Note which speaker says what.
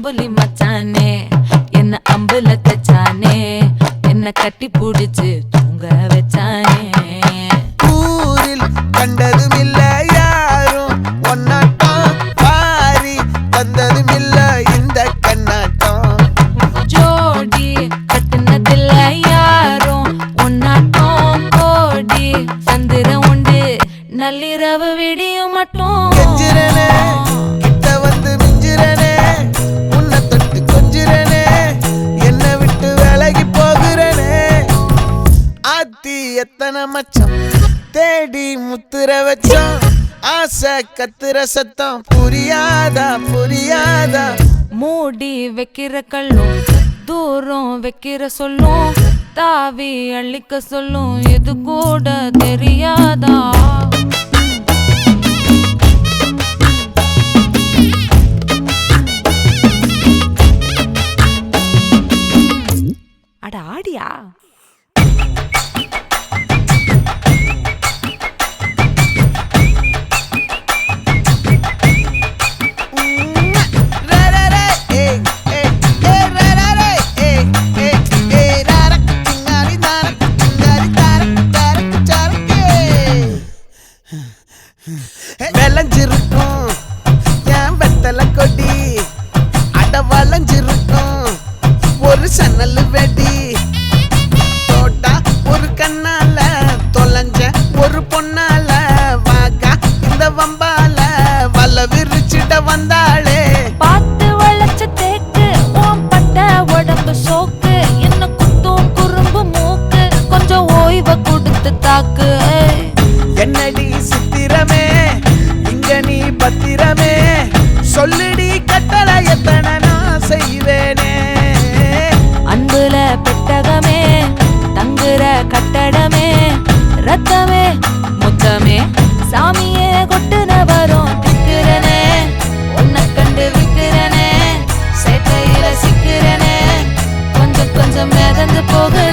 Speaker 1: அம்புலி மச்சானே என்ன அம்புல தச்சானே என்ன கட்டி புடிச்சு தூங்க வச்சானே.
Speaker 2: ஊரில் கண்டதும் இல்ல யாரும் ஒன்னாட்டம் பாரி வந்ததும் இல்ல இந்த கண்ணாட்டம்.
Speaker 1: ஜோடி கட்டுனதில்ல யாரும் ஒன்னாட்டம் கோடி சந்திரம் உண்டு நள்ளிரவு விடியும் மட்டும்.
Speaker 2: கெஞ்சிரனே கிட்ட வந்து மிஞ்சிரனே உன்னை தொட்டு கொஞ்சிரனே என்னை விட்டு விலகி போகிறனே. ஆத்தி எத்தனை மச்சம் தேடி முத்துற வச்சோம் ஆசை கத்துற சத்தம் புரியாதா புரியாதா.
Speaker 1: மூடி வைக்கிற கல்லும் தூரம் வைக்கிற சொல்லும் தாவி அள்ளிக்க சொல்லும் இது கூட தெரியாதா. அட ஆடியா
Speaker 2: விளைஞ்சிருக்கும் என் வெத்தலை கொடி அட வளைஞ்சிருக்கும் ஒரு சன்னல் வெடி தோட்டா ஒரு கண்ணால தொலைஞ்ச ஒரு பொண்ணால வாகா இந்த வம்பால வல விரிச்சிட வந்தாளே.
Speaker 1: பார்த்து வளைச்ச தேக்கு ஓம் பட்ட உடம்பு சோக்கு என்ன குத்தும் குறும்பு மூக்கு கொஞ்சம் ஓய்வை கொடுத்து தாக்கு.
Speaker 2: என்னடி சித்திரமே இங்க நீ பத்திரமே சொல்லுடி கட்டளை எத்தனை நான் செய்வேனே.
Speaker 1: அன்புல பெட்டகமே தங்குற கட்டடமே ரத்தமே முத்தமே சாமியே கொட்டுன வரும் திக்கிறனே உன்னை கண்டு விக்கிறனே சேட்டையில சிக்கிறனே கொஞ்சம் கொஞ்சம் மிதந்து போகுற